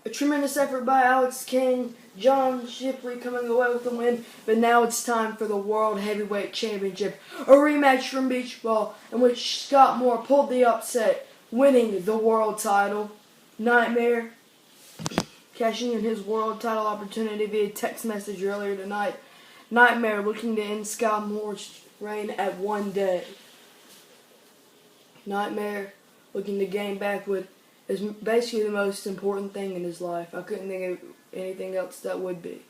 A tremendous effort by Alex King, John Shipley coming away with the win, but now it's time for the World Heavyweight Championship, a rematch from Beach Ball in which Scott Moore pulled the upset, winning the world title. Nightmare cashing in his world title opportunity via text message earlier tonight. Nightmare looking to end Scott Moore's reign at 1 day. Nightmare looking to gain back what is basically the most important thing in his life. I couldn't think of anything else that would be.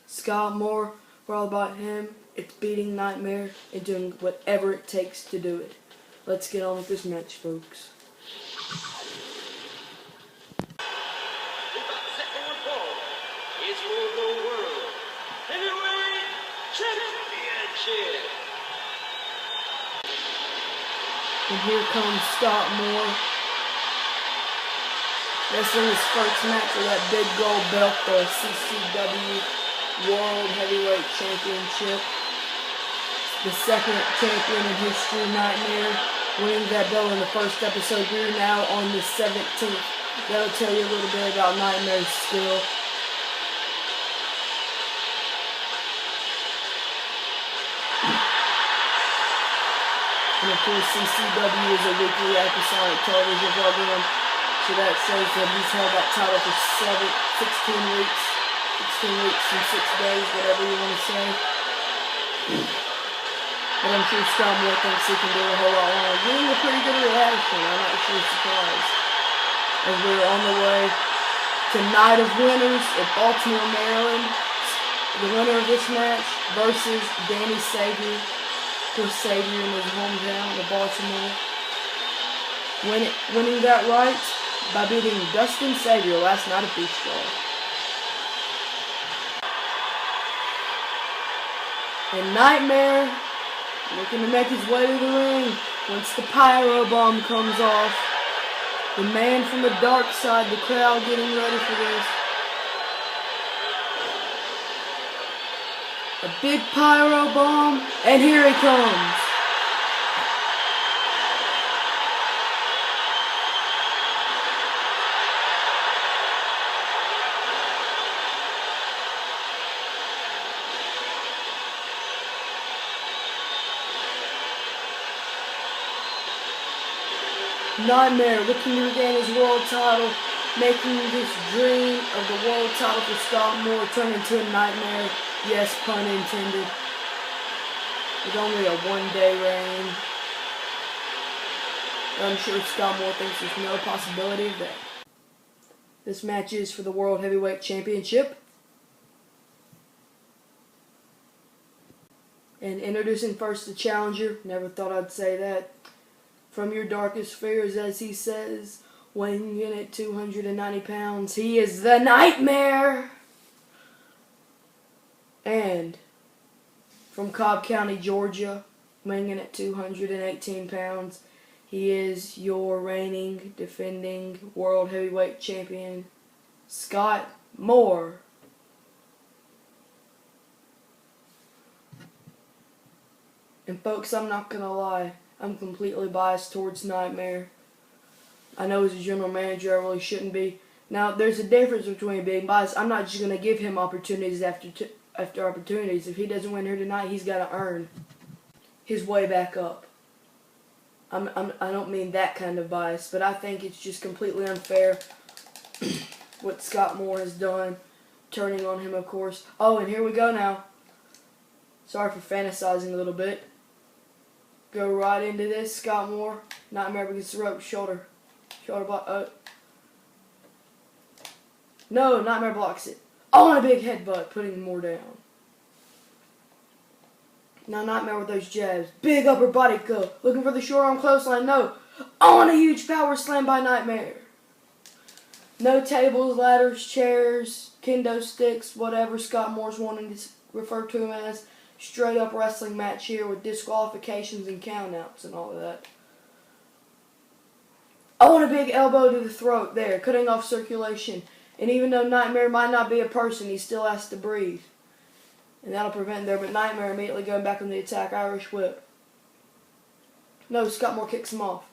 Scott Moore, we're all about him. It's beating Nightmare and doing whatever it takes to do it. Let's get on with this match, folks. It's for the World Heavyweight Championship. And here comes Scott Moore. Wrestling his first match of that big gold belt, the CCW World Heavyweight Championship. The second champion in history, Nightmare, winning that belt in the first episode. We're now on the 17th. That'll tell you a little bit about Nightmare's skill. And of course, CCW is a weekly episodic television program. So that says that he's held that title for 16 weeks and 6 days, whatever you want to say. But I'm sure Scott Moore thinks he can do a whole lot longer. Getting a pretty good reaction, I'm actually surprised. As we're on the way to Night of Winners at Baltimore, Maryland. The winner of this match versus Danny Savior. Of course, Savior in his hometown of Baltimore. Winning that right by beating Dustin Savior last night at Beach Ball. And Nightmare looking to make his way to the ring once the pyro bomb comes off. The man from the dark side, the crowd getting ready for this. A big pyro bomb, and here he comes. Nightmare looking to regain his world title, making this dream of the world title for Scott Moore turn into a nightmare. Yes, pun intended. With only a 1-day reign. I'm sure Scott Moore thinks there's no possibility of that. This match is for the World Heavyweight Championship. And introducing first the challenger. Never thought I'd say that. From your darkest fears, as he says, weighing in at 290 pounds, he is the Nightmare! And from Cobb County, Georgia, weighing in at 218 pounds, he is your reigning, defending World Heavyweight Champion, Scott Moore. And folks, I'm not gonna lie. I'm completely biased towards Nightmare. I know as a general manager I really shouldn't be. Now, there's a difference between being biased. I'm not just going to give him opportunities after opportunities. If he doesn't win here tonight, he's got to earn his way back up. I don't mean that kind of bias, but I think it's just completely unfair what Scott Moore has done. Turning on him, of course. Oh, and here we go now. Sorry for fantasizing a little bit. Go right into this, Scott Moore. Nightmare against the rope, shoulder block. No, Nightmare blocks it. Oh, and a big headbutt, putting Moore down. Now Nightmare with those jabs. Big upper body go. Looking for the short arm clothesline. No. Oh, and a huge power slam by Nightmare. No tables, ladders, chairs, kendo sticks, whatever Scott Moore's wanting to refer to him as. Straight up wrestling match here with disqualifications and countouts and all of that. Oh, and a big elbow to the throat there, cutting off circulation. And even though Nightmare might not be a person, he still has to breathe. And that'll prevent there, but Nightmare immediately going back on the attack, Irish whip. No, Scott Moore kicks him off.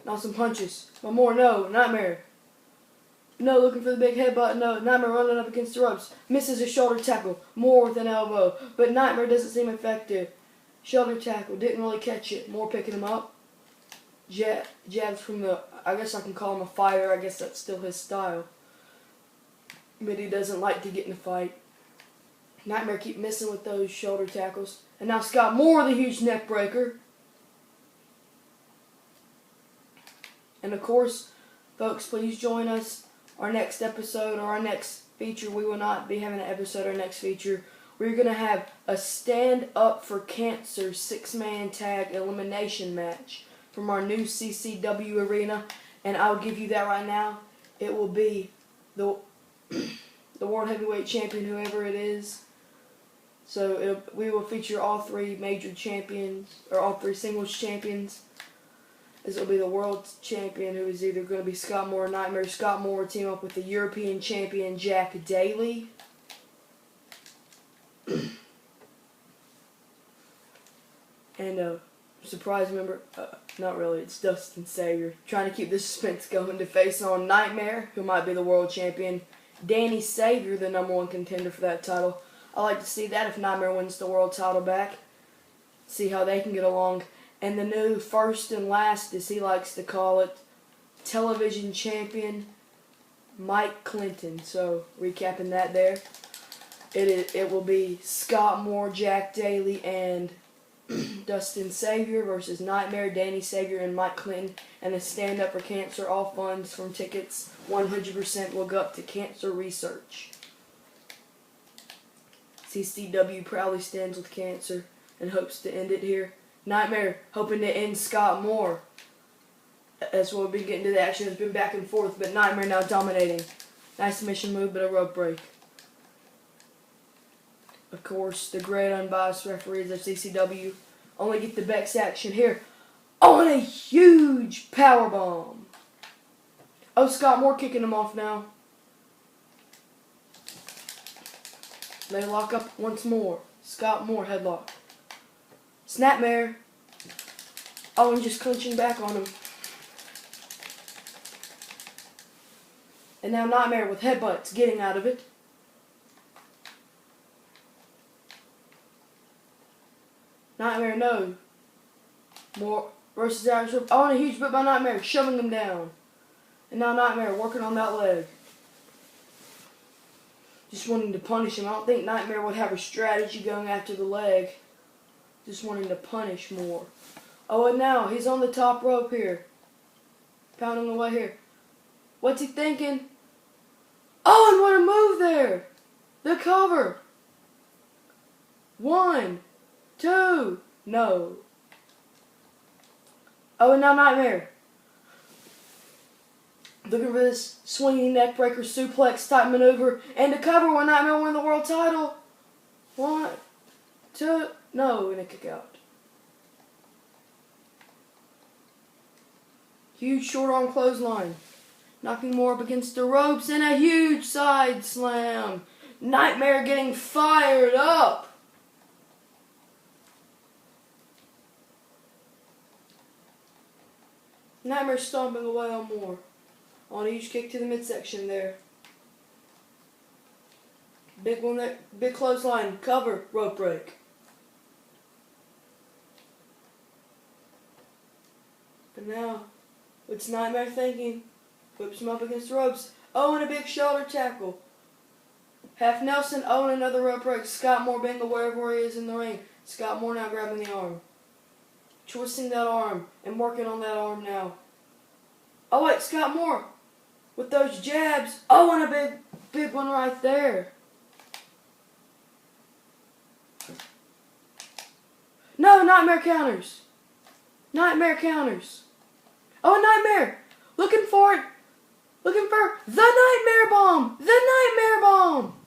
Now some punches. One more, no, Nightmare. No, looking for the big headbutt. No, Nightmare running up against the ropes. Misses a shoulder tackle. More with an elbow. But Nightmare doesn't seem effective. Shoulder tackle. Didn't really catch it. More picking him up. Jabs from the, I guess I can call him a fighter. I guess that's still his style. But he doesn't like to get in a fight. Nightmare keep missing with those shoulder tackles. And now Scott Moore, the huge neck breaker. And of course, folks, please join us. Our next episode or our next feature, we will not be having an episode. Our next feature, we're going to have a Stand Up for Cancer 6-man tag elimination match from our new CCW arena. And I'll give you that right now. It will be the World Heavyweight Champion, whoever it is. So we will feature all three major champions, or all three singles champions. This will be the world champion, who is either going to be Scott Moore or Nightmare. Scott Moore will team up with the European champion, Jack Daly. And surprise member, not really, it's Dustin Savior. Trying to keep the suspense going to face on Nightmare, who might be the world champion. Danny Savior, the #1 contender for that title. I like to see that if Nightmare wins the world title back. See how they can get along. And the new first and last, as he likes to call it, television champion, Mike Clinton. So, recapping that there. It will be Scott Moore, Jack Daly, and Dustin Savior versus Nightmare, Danny Savior, and Mike Clinton. And the Stand Up for Cancer, all funds from tickets, 100% will go up to cancer research. CCW proudly stands with cancer and hopes to end it here. Nightmare hoping to end Scott Moore. That's what we've been getting to the action. It's been back and forth, but Nightmare now dominating. Nice submission move, but a rope break. Of course, the great unbiased referees of CCW only get the best action here. Oh, and a huge powerbomb. Oh, Scott Moore kicking him off now. They lock up once more. Scott Moore headlock. Snapmare. Oh, and just clinching back on him. And now Nightmare with headbutts, getting out of it. Nightmare, no. More versus Irish Whip. Oh, and a huge whip by Nightmare, shoving him down. And now Nightmare working on that leg. Just wanting to punish him. I don't think Nightmare would have a strategy going after the leg. Just wanting to punish more. Oh, and now he's on the top rope here. Pounding away here. What's he thinking? Oh, and what a move there. The cover. 1, 2. No. Oh, and now Nightmare. Looking for this swinging neckbreaker suplex type maneuver. And to cover when Nightmare win the world title. 1, 2. No, and a kick out. Huge short arm clothesline. Knocking Moore up against the ropes and a huge side slam. Nightmare getting fired up. Nightmare stomping away on Moore. On a huge kick to the midsection there. Big one there. Big clothesline. Cover. Rope break. And now, what's Nightmare thinking? Whips him up against the ropes. Oh, and a big shoulder tackle. Half Nelson. Oh, and another rope break. Scott Moore being aware of where he is in the ring. Scott Moore now grabbing the arm. Twisting that arm and working on that arm now. Oh, wait, Scott Moore with those jabs. Oh, and a big one right there. No, Nightmare counters. Nightmare counters. Oh, Nightmare. Looking for it. Looking for the Nightmare Bomb. The Nightmare Bomb.